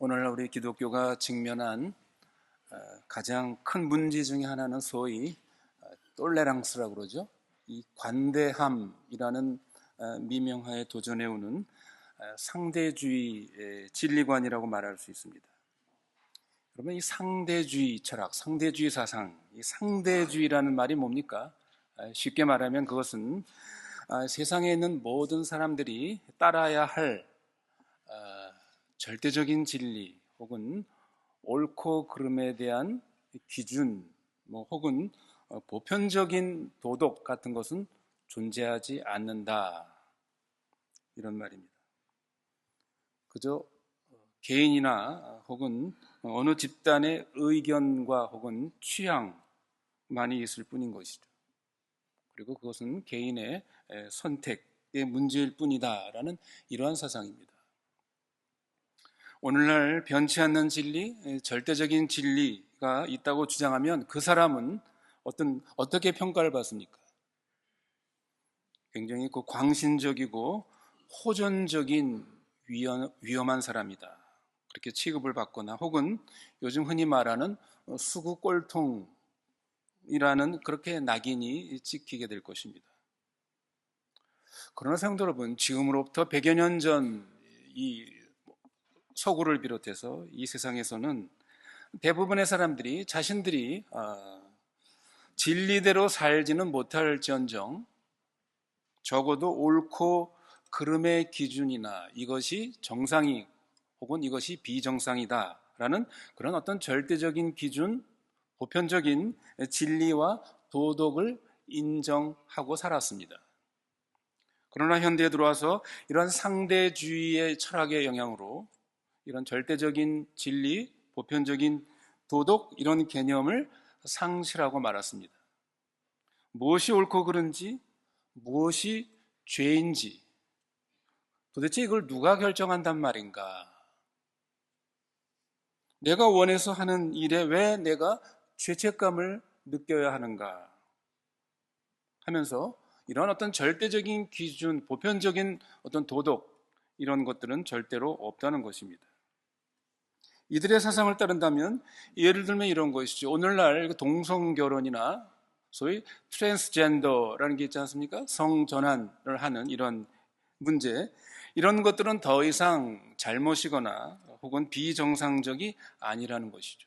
오늘날 우리 기독교가 직면한 가장 큰 문제 중에 하나는 소위 똘레랑스라고 그러죠. 이 관대함이라는 미명하에 도전해오는 상대주의 진리관이라고 말할 수 있습니다. 그러면 이 상대주의 철학, 상대주의 사상, 이 상대주의라는 말이 뭡니까? 쉽게 말하면 그것은 세상에 있는 모든 사람들이 따라야 할 절대적인 진리 혹은 옳고 그름에 대한 기준 혹은 보편적인 도덕 같은 것은 존재하지 않는다, 이런 말입니다. 그저 개인이나 혹은 어느 집단의 의견과 혹은 취향만이 있을 뿐인 것이죠. 그리고 그것은 개인의 선택의 문제일 뿐이다라는 이러한 사상입니다. 오늘날 변치 않는 진리, 절대적인 진리가 있다고 주장하면 그 사람은 어떻게 평가를 받습니까? 굉장히 광신적이고 호전적인 위험한 사람이다, 그렇게 취급을 받거나 혹은 요즘 흔히 말하는 수구꼴통이라는 그렇게 낙인이 찍히게 될 것입니다. 그러나 성도 여러분, 지금으로부터 100여 년 전 이 서구를 비롯해서 이 세상에서는 대부분의 사람들이 자신들이 진리대로 살지는 못할지언정 적어도 옳고 그름의 기준이나 이것이 정상이 혹은 이것이 비정상이다라는 그런 어떤 절대적인 기준, 보편적인 진리와 도덕을 인정하고 살았습니다. 그러나 현대에 들어와서 이런 상대주의의 철학의 영향으로 이런 절대적인 진리, 보편적인 도덕, 이런 개념을 상실하고 말았습니다. 무엇이 옳고 그른지, 무엇이 죄인지 도대체 이걸 누가 결정한단 말인가? 내가 원해서 하는 일에 왜 내가 죄책감을 느껴야 하는가? 하면서 이런 어떤 절대적인 기준, 보편적인 어떤 도덕, 이런 것들은 절대로 없다는 것입니다. 이들의 사상을 따른다면 예를 들면 이런 것이죠. 오늘날 동성결혼이나 소위 트랜스젠더라는 게 있지 않습니까? 성전환을 하는 이런 문제, 이런 것들은 더 이상 잘못이거나 혹은 비정상적이 아니라는 것이죠.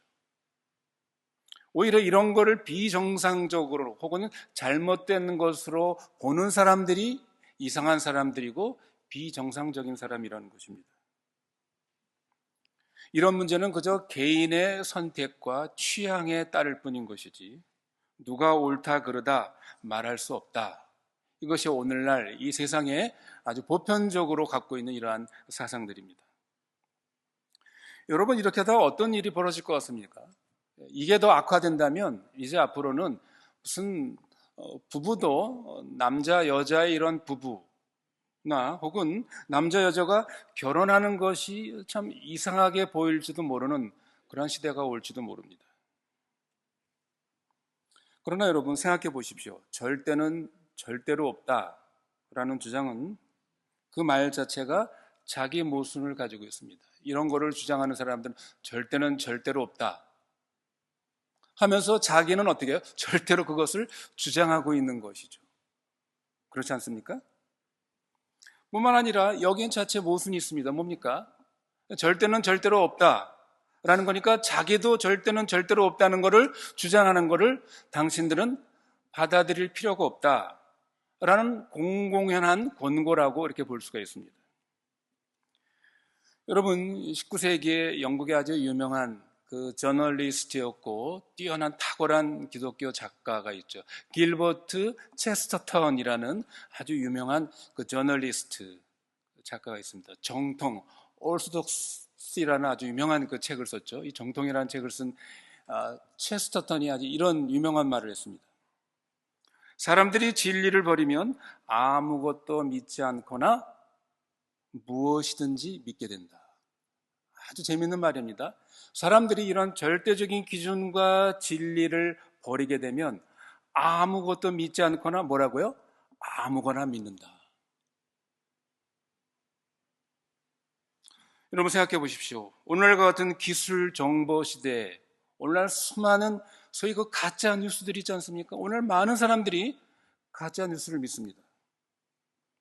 오히려 이런 거를 비정상적으로 혹은 잘못된 것으로 보는 사람들이 이상한 사람들이고 비정상적인 사람이라는 것입니다. 이런 문제는 그저 개인의 선택과 취향에 따를 뿐인 것이지 누가 옳다 그르다 말할 수 없다. 이것이 오늘날 이 세상에 아주 보편적으로 갖고 있는 이러한 사상들입니다. 여러분, 이렇게 하다가 어떤 일이 벌어질 것 같습니까? 이게 더 악화된다면 이제 앞으로는 무슨 부부도 남자 여자의 이런 부부나 혹은 남자 여자가 결혼하는 것이 참 이상하게 보일지도 모르는 그런 시대가 올지도 모릅니다. 그러나 여러분, 생각해 보십시오. 절대는 절대로 없다라는 주장은 그 말 자체가 자기 모순을 가지고 있습니다. 이런 거를 주장하는 사람들은 절대는 절대로 없다 하면서 자기는 어떻게 해요? 절대로 그것을 주장하고 있는 것이죠. 그렇지 않습니까? 뿐만 아니라 여기엔 자체 모순이 있습니다. 뭡니까? 절대는 절대로 없다라는 거니까 자기도 절대는 절대로 없다는 것을 주장하는 것을 당신들은 받아들일 필요가 없다라는 공공연한 권고라고 이렇게 볼 수가 있습니다. 여러분, 19세기에 영국의 아주 유명한 그 저널리스트였고 뛰어난 탁월한 기독교 작가가 있죠. 길버트 체스터턴이라는 아주 유명한 그 저널리스트 작가가 있습니다. 정통, orthodoxy라는 아주 유명한 그 책을 썼죠. 이 정통이라는 책을 쓴 체스터턴이 아주 이런 유명한 말을 했습니다. 사람들이 진리를 버리면 아무것도 믿지 않거나 무엇이든지 믿게 된다. 아주 재밌는 말입니다. 사람들이 이런 절대적인 기준과 진리를 버리게 되면 아무것도 믿지 않거나 뭐라고요? 아무거나 믿는다. 여러분 생각해 보십시오. 오늘과 같은 기술 정보 시대에 오늘날 수많은 소위 그 가짜 뉴스들이 있지 않습니까? 오늘 많은 사람들이 가짜 뉴스를 믿습니다.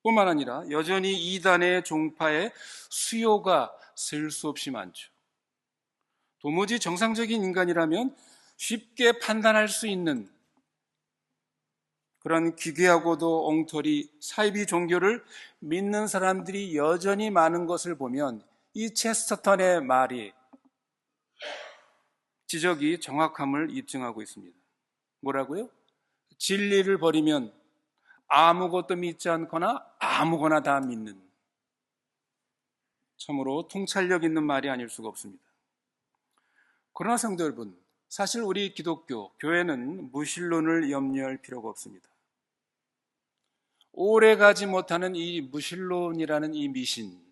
뿐만 아니라 여전히 이단의 종파에 수요가 셀 수 없이 많죠. 도무지 정상적인 인간이라면 쉽게 판단할 수 있는 그런 기괴하고도 엉터리 사이비 종교를 믿는 사람들이 여전히 많은 것을 보면 이 체스터턴의 말이 지적이 정확함을 입증하고 있습니다. 뭐라고요? 진리를 버리면 아무것도 믿지 않거나 아무거나 다 믿는, 참으로 통찰력 있는 말이 아닐 수가 없습니다. 그러나 성도 여러분, 사실 우리 기독교, 교회는 무신론을 염려할 필요가 없습니다. 오래 가지 못하는 이 무신론이라는 이 미신,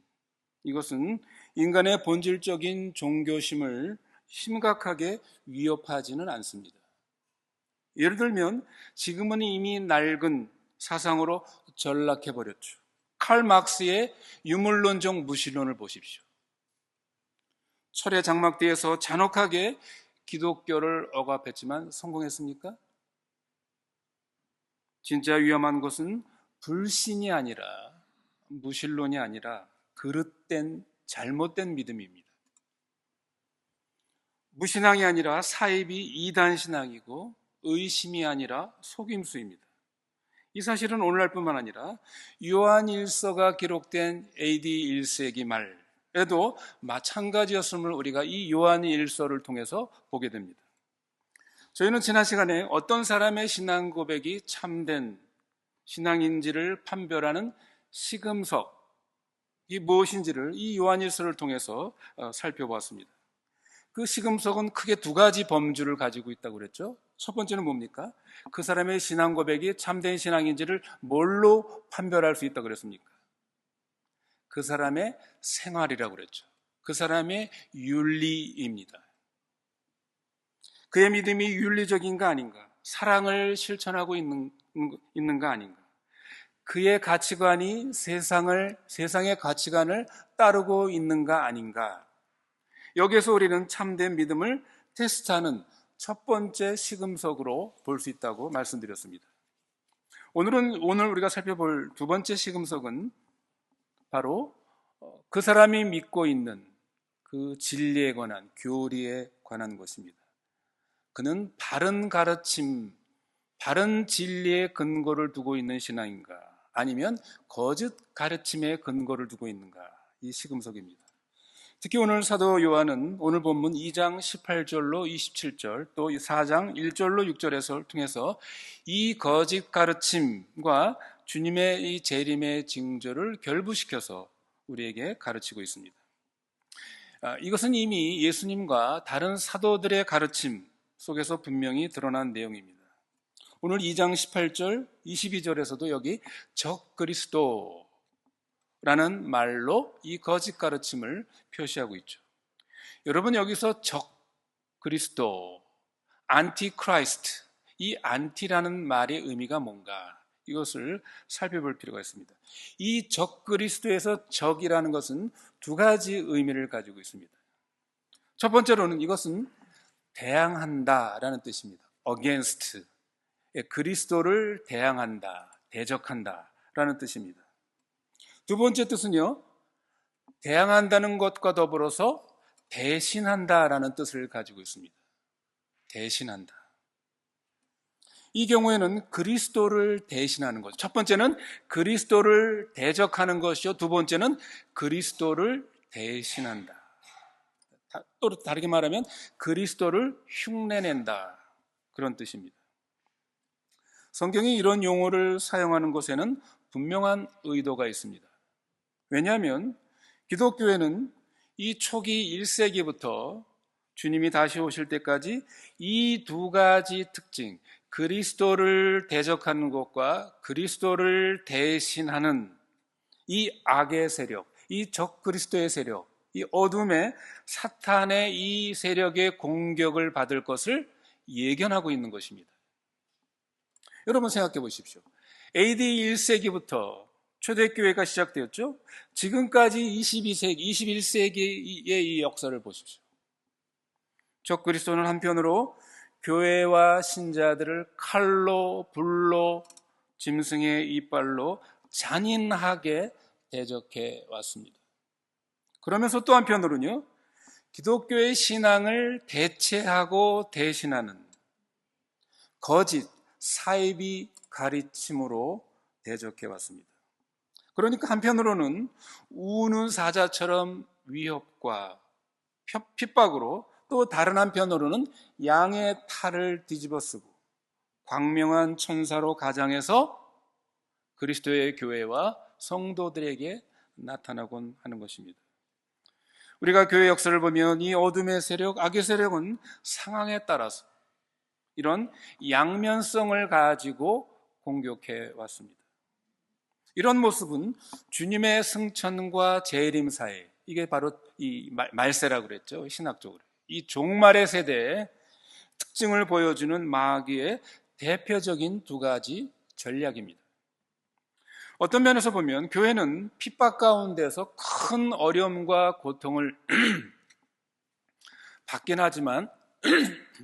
이것은 인간의 본질적인 종교심을 심각하게 위협하지는 않습니다. 예를 들면 지금은 이미 낡은 사상으로 전락해버렸죠. 칼 막스의 유물론적 무신론을 보십시오. 철의 장막대에서 잔혹하게 기독교를 억압했지만 성공했습니까? 진짜 위험한 것은 불신이 아니라, 무신론이 아니라 그릇된 잘못된 믿음입니다. 무신앙이 아니라 사입이 이단신앙이고 의심이 아니라 속임수입니다. 이 사실은 오늘날뿐만 아니라 요한일서가 기록된 AD 1세기 말에도 마찬가지였음을 우리가 이 요한일서를 통해서 보게 됩니다. 저희는 지난 시간에 어떤 사람의 신앙 고백이 참된 신앙인지를 판별하는 시금석이 무엇인지를 이 요한일서를 통해서 살펴보았습니다. 그 시금석은 크게 두 가지 범주를 가지고 있다고 그랬죠. 첫 번째는 뭡니까? 그 사람의 신앙 고백이 참된 신앙인지를 뭘로 판별할 수 있다고 그랬습니까? 그 사람의 생활이라고 그랬죠. 그 사람의 윤리입니다. 그의 믿음이 윤리적인가 아닌가, 사랑을 실천하고 있는가 아닌가, 그의 가치관이 세상의 가치관을 따르고 있는가 아닌가, 여기에서 우리는 참된 믿음을 테스트하는 첫 번째 시금석으로 볼 수 있다고 말씀드렸습니다. 오늘 우리가 살펴볼 두 번째 시금석은 바로 그 사람이 믿고 있는 그 진리에 관한, 교리에 관한 것입니다. 그는 바른 가르침, 바른 진리의 근거를 두고 있는 신앙인가, 아니면 거짓 가르침의 근거를 두고 있는가, 이 시금석입니다. 특히 오늘 사도 요한은 오늘 본문 2장 18절로 27절, 또 4장 1절로 6절에서 통해서 이 거짓 가르침과 주님의 이 재림의 징조를 결부시켜서 우리에게 가르치고 있습니다. 이것은 이미 예수님과 다른 사도들의 가르침 속에서 분명히 드러난 내용입니다. 오늘 2장 18절, 22절에서도 여기 적그리스도라는 말로 이 거짓 가르침을 표시하고 있죠. 여러분, 여기서 적그리스도, 안티크라이스트, 이 안티라는 말의 의미가 뭔가, 이것을 살펴볼 필요가 있습니다. 이 적그리스도에서 적이라는 것은 두 가지 의미를 가지고 있습니다. 첫 번째로는 이것은 대항한다라는 뜻입니다. against, 그리스도를 대항한다, 대적한다라는 뜻입니다. 두 번째 뜻은요, 대항한다는 것과 더불어서 대신한다라는 뜻을 가지고 있습니다. 대신한다. 이 경우에는 그리스도를 대신하는 거죠. 첫 번째는 그리스도를 대적하는 것이요, 두 번째는 그리스도를 대신한다. 또 다르게 말하면 그리스도를 흉내낸다, 그런 뜻입니다. 성경이 이런 용어를 사용하는 것에는 분명한 의도가 있습니다. 왜냐하면 기독교회는 이 초기 1세기부터 주님이 다시 오실 때까지 이 두 가지 특징, 그리스도를 대적하는 것과 그리스도를 대신하는 이 악의 세력, 이 적그리스도의 세력, 이 어둠의 사탄의 이 세력의 공격을 받을 것을 예견하고 있는 것입니다. 여러분 생각해 보십시오. AD 1세기부터 초대교회가 시작되었죠. 지금까지 22세기, 21세기의 이 역사를 보십시오. 적그리스도는 한편으로 교회와 신자들을 칼로, 불로, 짐승의 이빨로 잔인하게 대적해 왔습니다. 그러면서 또 한편으로는요, 기독교의 신앙을 대체하고 대신하는 거짓, 사이비 가르침으로 대적해 왔습니다. 그러니까 한편으로는 우는 사자처럼 위협과 핍박으로, 또 다른 한편으로는 양의 탈을 뒤집어쓰고 광명한 천사로 가장해서 그리스도의 교회와 성도들에게 나타나곤 하는 것입니다. 우리가 교회 역사를 보면 이 어둠의 세력, 악의 세력은 상황에 따라서 이런 양면성을 가지고 공격해 왔습니다. 이런 모습은 주님의 승천과 재림 사이, 이게 바로 이 말세라고 그랬죠, 신학적으로. 이 종말의 세대의 특징을 보여주는 마귀의 대표적인 두 가지 전략입니다. 어떤 면에서 보면 교회는 핍박 가운데서 큰 어려움과 고통을 받긴 하지만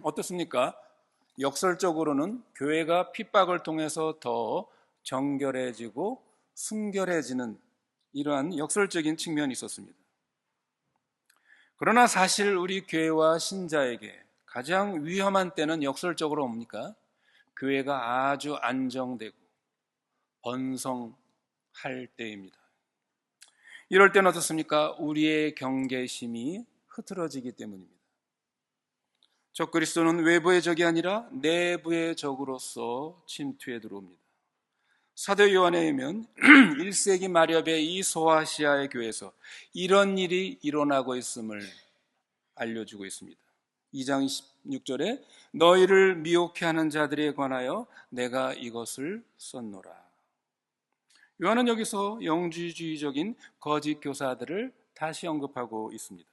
어떻습니까? 역설적으로는 교회가 핍박을 통해서 더 정결해지고 순결해지는 이러한 역설적인 측면이 있었습니다. 그러나 사실 우리 교회와 신자에게 가장 위험한 때는 역설적으로 뭡니까? 교회가 아주 안정되고 번성할 때입니다. 이럴 때는 어떻습니까? 우리의 경계심이 흐트러지기 때문입니다. 적그리스도는 외부의 적이 아니라 내부의 적으로서 침투해 들어옵니다. 사도 요한에 의하면 1세기 마렵의 이 소아시아의 교회에서 이런 일이 일어나고 있음을 알려주고 있습니다. 2장 26절에 너희를 미혹해 하는 자들에 관하여 내가 이것을 썼노라. 요한은 여기서 영지주의적인 거짓 교사들을 다시 언급하고 있습니다.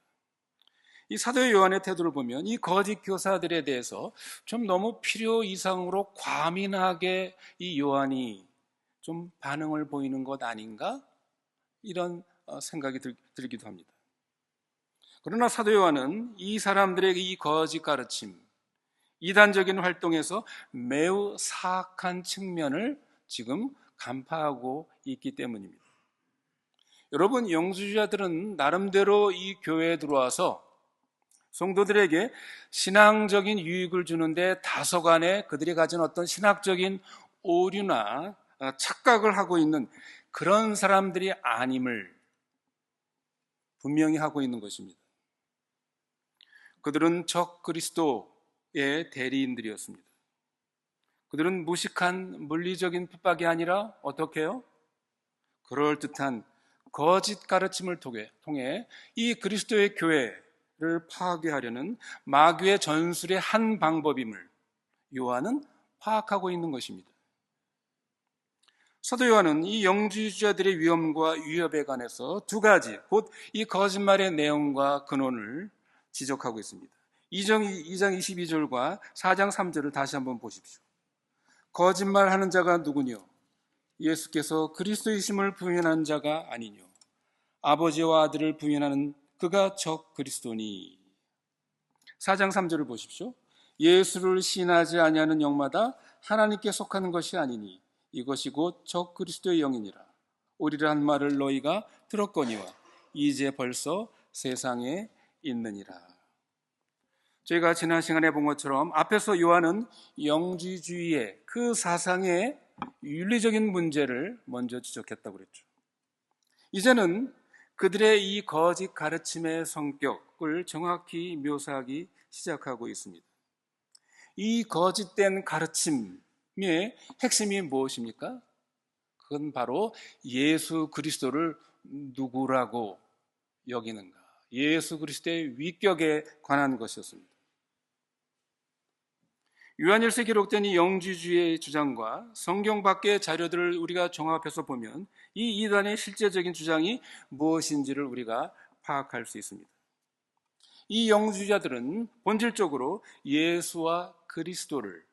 이 사도 요한의 태도를 보면 이 거짓 교사들에 대해서 좀 너무 필요 이상으로 과민하게 이 요한이 좀 반응을 보이는 것 아닌가? 이런 생각이 들기도 합니다. 그러나 사도 요한은 이 사람들의 이 거짓 가르침, 이단적인 활동에서 매우 사악한 측면을 지금 간파하고 있기 때문입니다. 여러분, 영주주의자들은 나름대로 이 교회에 들어와서 성도들에게 신앙적인 유익을 주는데 다소간에 그들이 가진 어떤 신학적인 오류나 착각을 하고 있는 그런 사람들이 아님을 분명히 하고 있는 것입니다. 그들은 적 그리스도의 대리인들이었습니다. 그들은 무식한 물리적인 핍박이 아니라 어떻게 해요? 그럴듯한 거짓 가르침을 통해 이 그리스도의 교회를 파괴하려는 마귀의 전술의 한 방법임을 요한은 파악하고 있는 것입니다. 사도 요한은 이 영지주의자들의 위험과 위협에 관해서 두 가지, 곧 이 거짓말의 내용과 근원을 지적하고 있습니다. 2장 22절과 4장 3절을 다시 한번 보십시오. 거짓말하는 자가 누구뇨? 예수께서 그리스도이심을 부인한 자가 아니뇨? 아버지와 아들을 부인하는 그가 적 그리스도니. 4장 3절을 보십시오. 예수를 신하지 아니하는 영마다 하나님께 속하는 것이 아니니 이것이 곧 적 그리스도의 영이니라. 오리라 한 말을 너희가 들었거니와 이제 벌써 세상에 있느니라. 저희가 지난 시간에 본 것처럼 앞에서 요한은 영지주의의 그 사상의 윤리적인 문제를 먼저 지적했다고 그랬죠. 이제는 그들의 이 거짓 가르침의 성격을 정확히 묘사하기 시작하고 있습니다. 이 거짓된 가르침의 핵심이 무엇입니까? 그건 바로 예수 그리스도를 누구라고 여기는가, 예수 그리스도의 위격에 관한 것이었습니다. 요한일서에 기록된 이 영지주의의 주장과 성경 밖의 자료들을 우리가 종합해서 보면 이 이단의 실제적인 주장이 무엇인지를 우리가 파악할 수 있습니다. 이 영주자들은 본질적으로 예수와 그리스도를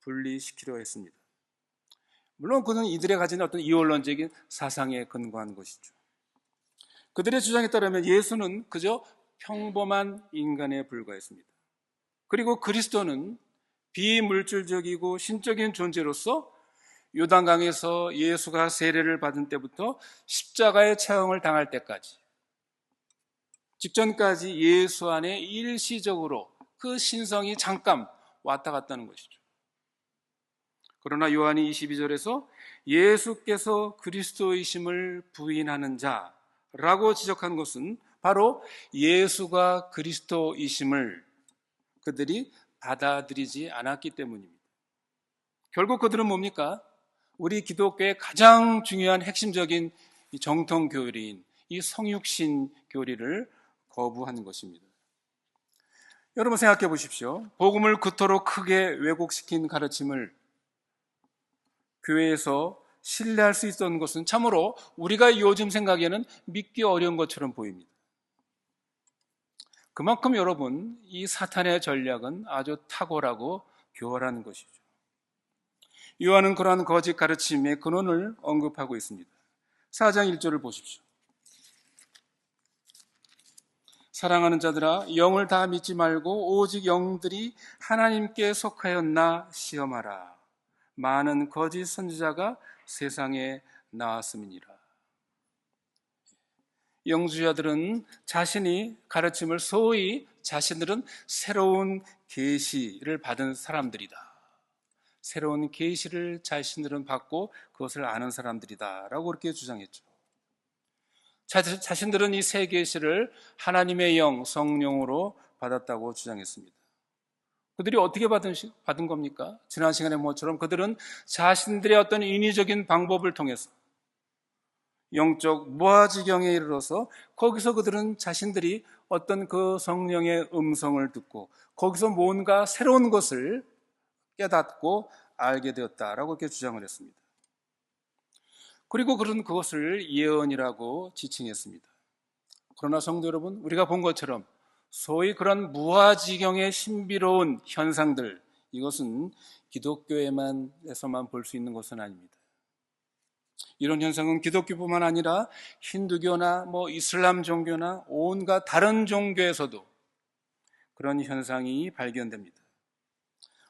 분리시키려 했습니다. 물론 그는 이들의 가진 어떤 이원론적인 사상에 근거한 것이죠. 그들의 주장에 따르면 예수는 그저 평범한 인간에 불과했습니다. 그리고 그리스도는 비물질적이고 신적인 존재로서 요단강에서 예수가 세례를 받은 때부터 십자가의 체형을 당할 때까지 직전까지 예수 안에 일시적으로 그 신성이 잠깐 왔다 갔다는 것이죠. 그러나 요한이 22절에서 예수께서 그리스도이심을 부인하는 자라고 지적한 것은 바로 예수가 그리스도이심을 그들이 받아들이지 않았기 때문입니다. 결국 그들은 뭡니까? 우리 기독교의 가장 중요한 핵심적인 정통 교리인 이 성육신 교리를 거부하는 것입니다. 여러분 생각해 보십시오. 복음을 그토록 크게 왜곡시킨 가르침을 교회에서 신뢰할 수 있었던 것은 참으로 우리가 요즘 생각에는 믿기 어려운 것처럼 보입니다. 그만큼 여러분, 이 사탄의 전략은 아주 탁월하고 교활한 것이죠. 요한은 그러한 거짓 가르침의 근원을 언급하고 있습니다. 4장 1절을 보십시오. 사랑하는 자들아, 영을 다 믿지 말고 오직 영들이 하나님께 속하였나 시험하라. 많은 거짓 선지자가 세상에 나왔음이니라. 영주자들은 자신이 가르침을 소위 자신들은 새로운 계시를 받은 사람들이다. 새로운 계시를 자신들은 받고 그것을 아는 사람들이다 라고 그렇게 주장했죠. 자신들은 이 새 계시를 하나님의 영, 성령으로 받았다고 주장했습니다. 그들이 어떻게 받은 겁니까? 지난 시간에 모처럼 그들은 자신들의 어떤 인위적인 방법을 통해서 영적 무아지경에 이르러서 거기서 그들은 자신들이 어떤 그 성령의 음성을 듣고 거기서 뭔가 새로운 것을 깨닫고 알게 되었다라고 이렇게 주장을 했습니다. 그리고 그런 그것을 예언이라고 지칭했습니다. 그러나 성도 여러분, 우리가 본 것처럼 소위 그런 무아지경의 신비로운 현상들, 이것은 기독교에서만 볼 수 있는 것은 아닙니다. 이런 현상은 기독교뿐만 아니라 힌두교나 이슬람 종교나 온갖 다른 종교에서도 그런 현상이 발견됩니다.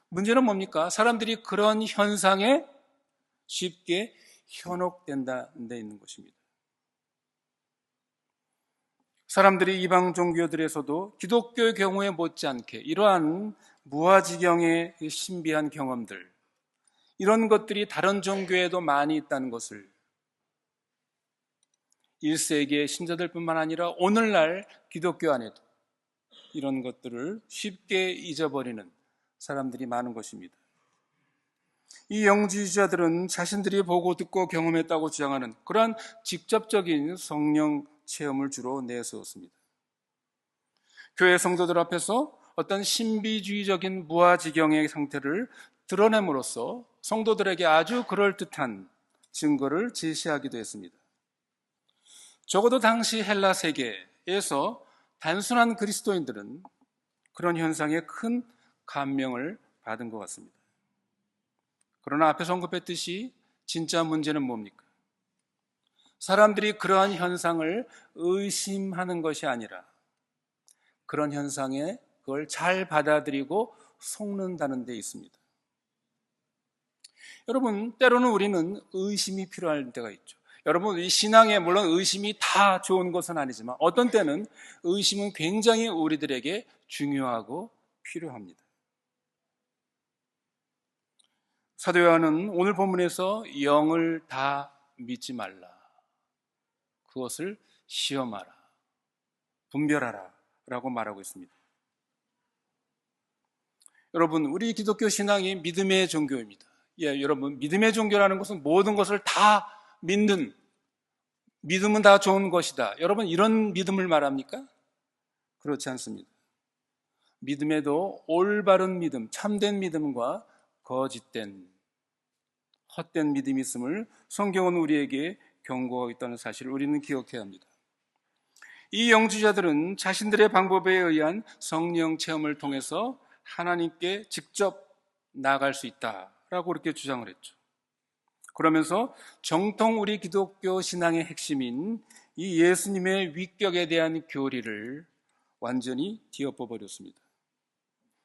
문제는 뭡니까? 사람들이 그런 현상에 쉽게 현혹된다는 데 있는 것입니다. 사람들이 이방 종교들에서도 기독교의 경우에 못지않게 이러한 무아지경의 신비한 경험들, 이런 것들이 다른 종교에도 많이 있다는 것을 1세기의 신자들뿐만 아니라 오늘날 기독교 안에도 이런 것들을 쉽게 잊어버리는 사람들이 많은 것입니다. 이 영지주자들은 자신들이 보고 듣고 경험했다고 주장하는 그러한 직접적인 성령 체험을 주로 내세웠습니다. 교회 성도들 앞에서 어떤 신비주의적인 무아지경의 상태를 드러냄으로써 성도들에게 아주 그럴듯한 증거를 제시하기도 했습니다. 적어도 당시 헬라 세계에서 단순한 그리스도인들은 그런 현상에 큰 감명을 받은 것 같습니다. 그러나 앞에서 언급했듯이 진짜 문제는 뭡니까? 사람들이 그러한 현상을 의심하는 것이 아니라 그런 현상에 그걸 잘 받아들이고 속는다는 데 있습니다. 여러분, 때로는 우리는 의심이 필요할 때가 있죠. 여러분, 이 신앙에 물론 의심이 다 좋은 것은 아니지만 어떤 때는 의심은 굉장히 우리들에게 중요하고 필요합니다. 사도 요한은 오늘 본문에서 영을 다 믿지 말라, 그것을 시험하라, 분별하라 라고 말하고 있습니다. 여러분, 우리 기독교 신앙이 믿음의 종교입니다. 여러분, 믿음의 종교라는 것은 모든 것을 다 믿는, 믿음은 다 좋은 것이다, 여러분 이런 믿음을 말합니까? 그렇지 않습니다. 믿음에도 올바른 믿음, 참된 믿음과 거짓된, 헛된 믿음이 있음을 성경은 우리에게 경고하고 있다는 사실을 우리는 기억해야 합니다. 이 영주자들은 자신들의 방법에 의한 성령 체험을 통해서 하나님께 직접 나아갈 수 있다라고 그렇게 주장을 했죠. 그러면서 정통 우리 기독교 신앙의 핵심인 이 예수님의 위격에 대한 교리를 완전히 뒤엎어 버렸습니다.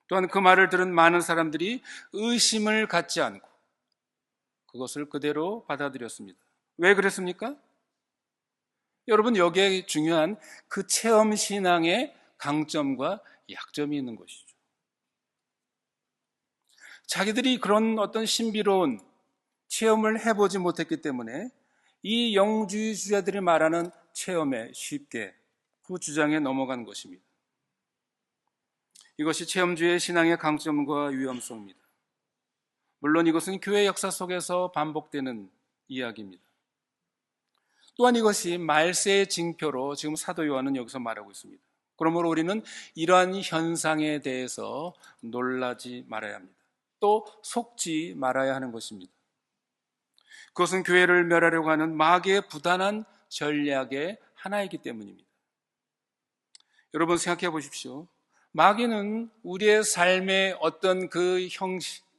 또한 그 말을 들은 많은 사람들이 의심을 갖지 않고 그것을 그대로 받아들였습니다. 왜 그랬습니까? 여러분, 여기에 중요한 그 체험 신앙의 강점과 약점이 있는 것이죠. 자기들이 그런 어떤 신비로운 체험을 해보지 못했기 때문에 이 영주주자들이 말하는 체험에 쉽게 그 주장에 넘어간 것입니다. 이것이 체험주의 신앙의 강점과 위험성입니다. 물론 이것은 교회 역사 속에서 반복되는 이야기입니다. 또한 이것이 말세의 징표로 지금 사도 요한은 여기서 말하고 있습니다. 그러므로 우리는 이러한 현상에 대해서 놀라지 말아야 합니다. 또 속지 말아야 하는 것입니다. 그것은 교회를 멸하려고 하는 마귀의 부단한 전략의 하나이기 때문입니다. 여러분 생각해 보십시오. 마귀는 우리의 삶의 어떤 그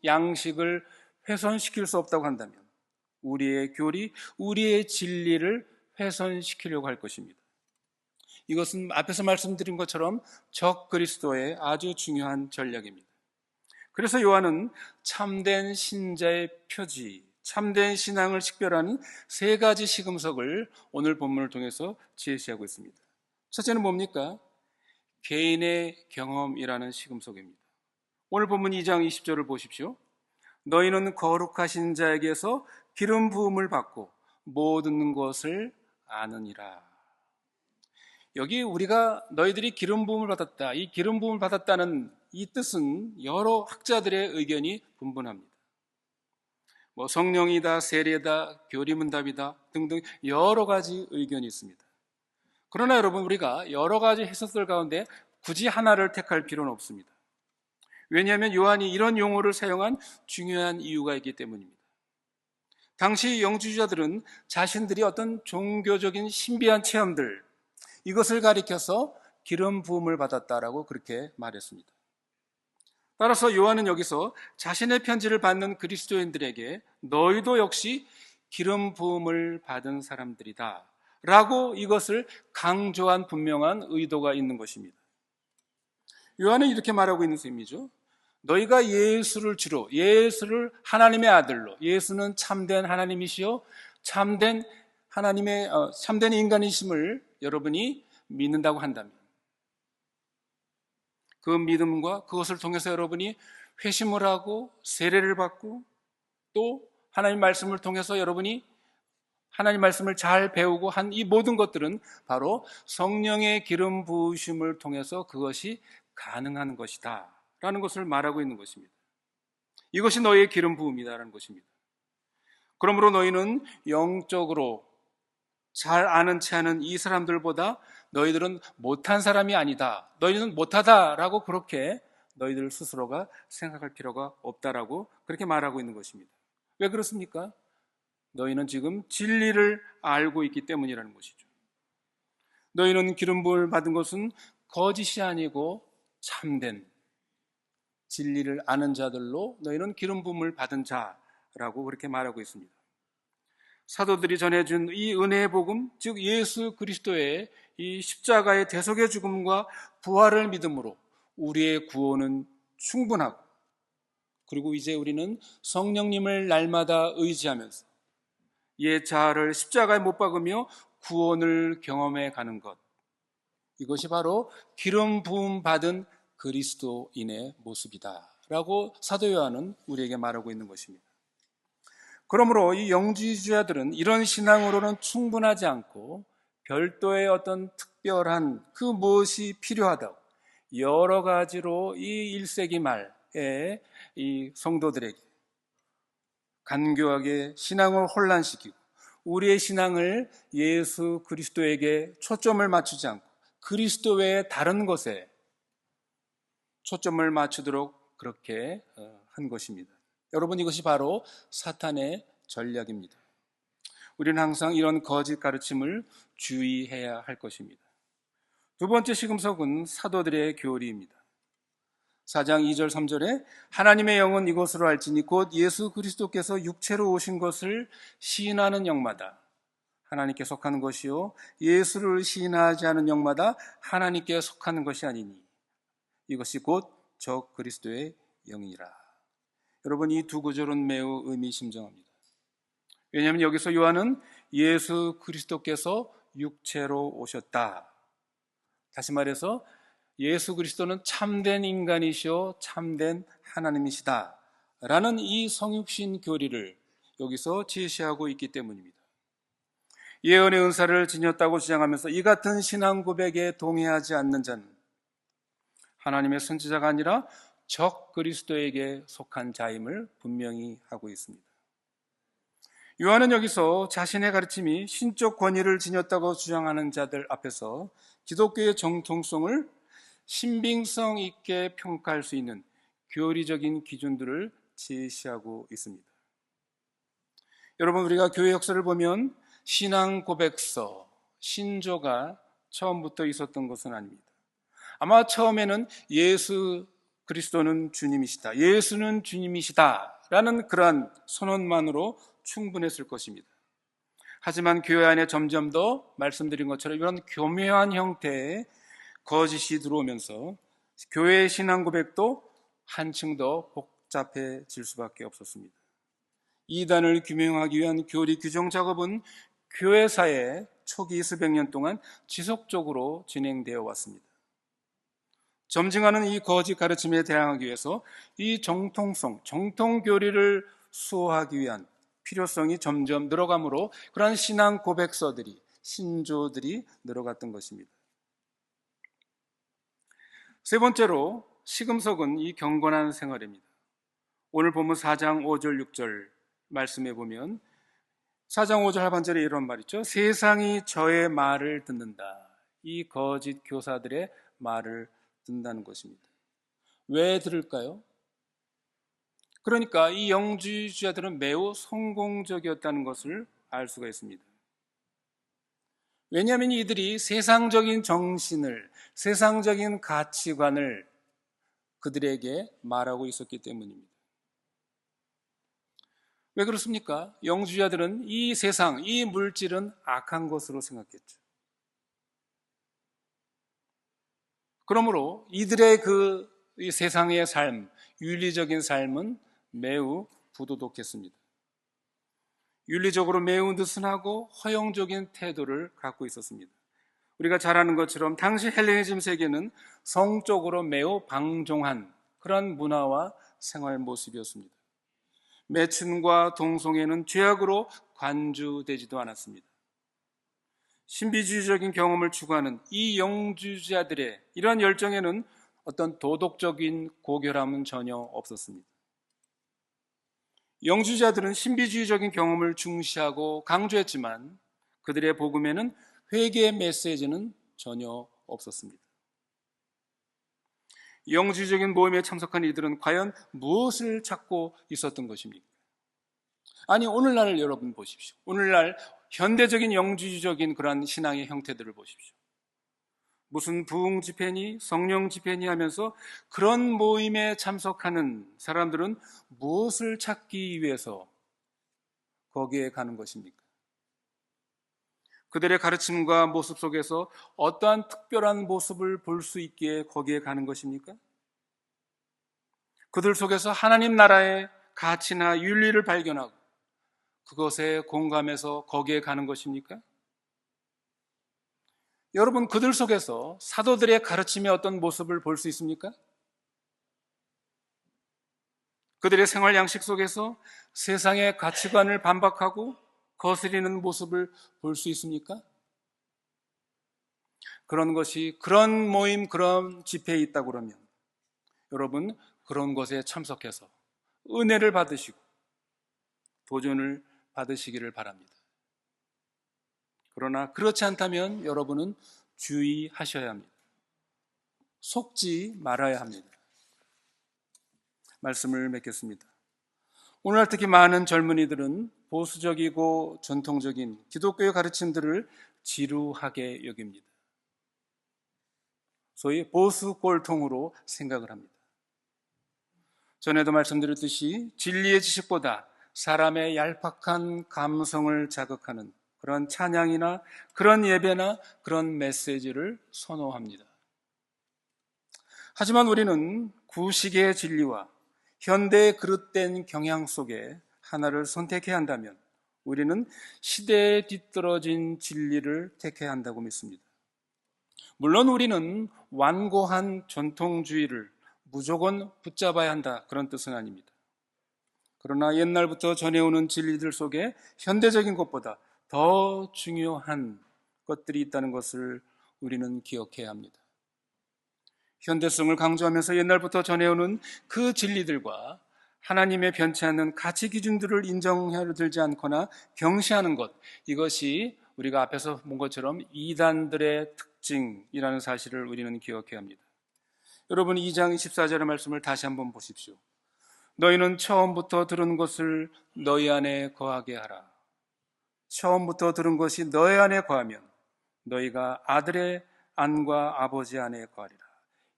양식을 훼손시킬 수 없다고 한다면 우리의 교리, 우리의 진리를 훼손시키려고 할 것입니다. 이것은 앞에서 말씀드린 것처럼 적 그리스도의 아주 중요한 전략입니다. 그래서 요한은 참된 신자의 표지, 참된 신앙을 식별하는 세 가지 시금석을 오늘 본문을 통해서 제시하고 있습니다. 첫째는 뭡니까? 개인의 경험이라는 시금석입니다. 오늘 본문 2장 20절을 보십시오. 너희는 거룩하신 자에게서 기름 부음을 받고 모든 것을 아느니라. 여기 우리가 너희들이 기름 부음을 받았다, 이 기름 부음을 받았다는 이 뜻은 여러 학자들의 의견이 분분합니다. 성령이다, 세례다, 교리문답이다 등등 여러 가지 의견이 있습니다. 그러나 여러분, 우리가 여러 가지 해석들 가운데 굳이 하나를 택할 필요는 없습니다. 왜냐하면 요한이 이런 용어를 사용한 중요한 이유가 있기 때문입니다. 당시 영주주자들은 자신들이 어떤 종교적인 신비한 체험들, 이것을 가리켜서 기름 부음을 받았다라고 그렇게 말했습니다. 따라서 요한은 여기서 자신의 편지를 받는 그리스도인들에게 너희도 역시 기름 부음을 받은 사람들이다 라고 이것을 강조한 분명한 의도가 있는 것입니다. 요한은 이렇게 말하고 있는 셈이죠. 너희가 예수를 주로, 예수를 하나님의 아들로, 예수는 참된 하나님이시요 참된 하나님의 참된 인간이심을 여러분이 믿는다고 한다면 그 믿음과 그것을 통해서 여러분이 회심을 하고 세례를 받고 또 하나님 말씀을 통해서 여러분이 하나님 말씀을 잘 배우고 한 이 모든 것들은 바로 성령의 기름 부으심을 통해서 그것이 가능한 것이다 라는 것을 말하고 있는 것입니다. 이것이 너희의 기름 부음이다라는 것입니다. 그러므로 너희는 영적으로 잘 아는 채 하는 이 사람들보다 너희들은 못한 사람이 아니다, 너희는 못하다라고 그렇게 너희들 스스로가 생각할 필요가 없다라고 그렇게 말하고 있는 것입니다. 왜 그렇습니까? 너희는 지금 진리를 알고 있기 때문이라는 것이죠. 너희는 기름 부음을 받은 것은 거짓이 아니고 참된 진리를 아는 자들로 너희는 기름 부음을 받은 자라고 그렇게 말하고 있습니다. 사도들이 전해준 이 은혜의 복음, 즉 예수 그리스도의 이 십자가의 대속의 죽음과 부활을 믿음으로 우리의 구원은 충분하고, 그리고 이제 우리는 성령님을 날마다 의지하면서 옛 자아를 십자가에 못 박으며 구원을 경험해 가는 것, 이것이 바로 기름 부음 받은 그리스도인의 모습이다 라고 사도 요한은 우리에게 말하고 있는 것입니다. 그러므로 이 영지주자들은 이런 신앙으로는 충분하지 않고 별도의 어떤 특별한 그 무엇이 필요하다고 여러 가지로 이 1세기 말에 이 성도들에게 간교하게 신앙을 혼란시키고 우리의 신앙을 예수 그리스도에게 초점을 맞추지 않고 그리스도 외에 다른 것에 초점을 맞추도록 그렇게 한 것입니다. 여러분, 이것이 바로 사탄의 전략입니다. 우리는 항상 이런 거짓 가르침을 주의해야 할 것입니다. 두 번째 시금석은 사도들의 교리입니다. 4장 2절 3절에 하나님의 영은 이것으로 알지니 곧 예수 그리스도께서 육체로 오신 것을 시인하는 영마다 하나님께 속하는 것이요 예수를 시인하지 않은 영마다 하나님께 속하는 것이 아니니 이것이 곧 저 그리스도의 영이라. 여러분, 이 두 구절은 매우 의미심장합니다. 왜냐하면 여기서 요한은 예수 그리스도께서 육체로 오셨다, 다시 말해서 예수 그리스도는 참된 인간이시오 참된 하나님이시다 라는 이 성육신 교리를 여기서 제시하고 있기 때문입니다. 예언의 은사를 지녔다고 주장하면서 이 같은 신앙 고백에 동의하지 않는 자는 하나님의 선지자가 아니라 적 그리스도에게 속한 자임을 분명히 하고 있습니다. 요한은 여기서 자신의 가르침이 신적 권위를 지녔다고 주장하는 자들 앞에서 기독교의 정통성을 신빙성 있게 평가할 수 있는 교리적인 기준들을 제시하고 있습니다. 여러분, 우리가 교회 역사를 보면 신앙 고백서, 신조가 처음부터 있었던 것은 아닙니다. 아마 처음에는 예수 그리스도는 주님이시다, 예수는 주님이시다 라는 그러한 선언만으로 충분했을 것입니다. 하지만 교회 안에 점점 더 말씀드린 것처럼 이런 교묘한 형태의 거짓이 들어오면서 교회의 신앙 고백도 한층 더 복잡해질 수밖에 없었습니다. 이단을 규명하기 위한 교리 규정 작업은 교회사의 초기 수백 년 동안 지속적으로 진행되어 왔습니다. 점증하는 이 거짓 가르침에 대항하기 위해서 이 정통성, 정통교리를 수호하기 위한 필요성이 점점 늘어가므로 그러한 신앙 고백서들이, 신조들이 늘어갔던 것입니다. 세 번째로 시금석은 이 경건한 생활입니다. 오늘 본문 4장 5절 6절 말씀해 보면 4장 5절 하반절에 이런 말 있죠. 세상이 저의 말을 듣는다. 이 거짓 교사들의 말을 듣는다는 것입니다. 왜 들을까요? 그러니까 이 영주주의자들은 매우 성공적이었다는 것을 알 수가 있습니다. 왜냐하면 이들이 세상적인 정신을, 세상적인 가치관을 그들에게 말하고 있었기 때문입니다. 왜 그렇습니까? 영주주의자들은 이 세상, 이 물질은 악한 것으로 생각했죠. 그러므로 이들의 이 세상의 삶, 윤리적인 삶은 매우 부도덕했습니다. 윤리적으로 매우 느슨하고 허용적인 태도를 갖고 있었습니다. 우리가 잘 아는 것처럼 당시 헬레니즘 세계는 성적으로 매우 방종한 그런 문화와 생활 모습이었습니다. 매춘과 동성애는 죄악으로 관주되지도 않았습니다. 신비주의적인 경험을 추구하는 이 영주주의자들의 이러한 열정에는 어떤 도덕적인 고결함은 전혀 없었습니다. 영주주의자들은 신비주의적인 경험을 중시하고 강조했지만 그들의 복음에는 회개의 메시지는 전혀 없었습니다. 영주주의적인 모임에 참석한 이들은 과연 무엇을 찾고 있었던 것입니까? 아니, 오늘날 여러분 보십시오. 오늘날 현대적인 영주주의적인 그러한 신앙의 형태들을 보십시오. 무슨 부흥 집회니 성령 집회니 하면서 그런 모임에 참석하는 사람들은 무엇을 찾기 위해서 거기에 가는 것입니까? 그들의 가르침과 모습 속에서 어떠한 특별한 모습을 볼 수 있기에 거기에 가는 것입니까? 그들 속에서 하나님 나라의 가치나 윤리를 발견하고 그것에 공감해서 거기에 가는 것입니까? 여러분, 그들 속에서 사도들의 가르침의 어떤 모습을 볼 수 있습니까? 그들의 생활 양식 속에서 세상의 가치관을 반박하고 거스리는 모습을 볼 수 있습니까? 그런 것이, 그런 모임, 그런 집회에 있다고 그러면 여러분, 그런 것에 참석해서 은혜를 받으시고 도전을 받으시기를 바랍니다. 그러나 그렇지 않다면 여러분은 주의하셔야 합니다. 속지 말아야 합니다. 말씀을 맺겠습니다. 오늘날 특히 많은 젊은이들은 보수적이고 전통적인 기독교의 가르침들을 지루하게 여깁니다. 소위 보수 꼴통으로 생각을 합니다. 전에도 말씀드렸듯이 진리의 지식보다 사람의 얄팍한 감성을 자극하는 그런 찬양이나 그런 예배나 그런 메시지를 선호합니다. 하지만 우리는 구식의 진리와 현대의 그릇된 경향 속에 하나를 선택해야 한다면 우리는 시대에 뒤떨어진 진리를 택해야 한다고 믿습니다. 물론 우리는 완고한 전통주의를 무조건 붙잡아야 한다, 그런 뜻은 아닙니다. 그러나 옛날부터 전해오는 진리들 속에 현대적인 것보다 더 중요한 것들이 있다는 것을 우리는 기억해야 합니다. 현대성을 강조하면서 옛날부터 전해오는 그 진리들과 하나님의 변치 않는 가치 기준들을 인정하려 들지 않거나 경시하는 것, 이것이 우리가 앞에서 본 것처럼 이단들의 특징이라는 사실을 우리는 기억해야 합니다. 여러분, 2장 24절의 말씀을 다시 한번 보십시오. 너희는 처음부터 들은 것을 너희 안에 거하게 하라. 처음부터 들은 것이 너희 안에 거하면 너희가 아들의 안과 아버지 안에 거하리라.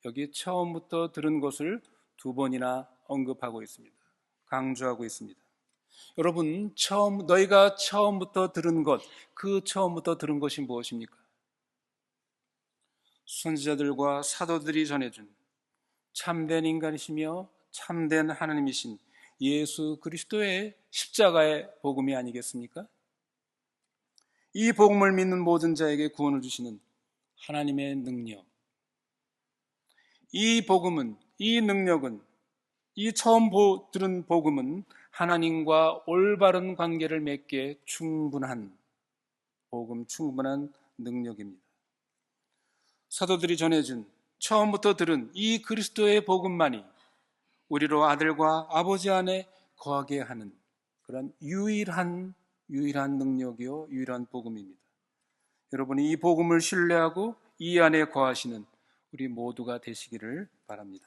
여기 처음부터 들은 것을 두 번이나 언급하고 있습니다. 강조하고 있습니다. 여러분, 너희가 처음부터 들은 것, 그 처음부터 들은 것이 무엇입니까? 선지자들과 사도들이 전해준 참된 인간이시며 참된 하나님이신 예수 그리스도의 십자가의 복음이 아니겠습니까? 이 복음을 믿는 모든 자에게 구원을 주시는 하나님의 능력, 이 복음은, 이 능력은, 이 처음 들은 복음은 하나님과 올바른 관계를 맺기에 충분한 복음, 충분한 능력입니다. 사도들이 전해준 처음부터 들은 이 그리스도의 복음만이 우리로 아들과 아버지 안에 거하게 하는 그런 유일한 능력이요, 유일한 복음입니다. 여러분이 이 복음을 신뢰하고 이 안에 거하시는 우리 모두가 되시기를 바랍니다.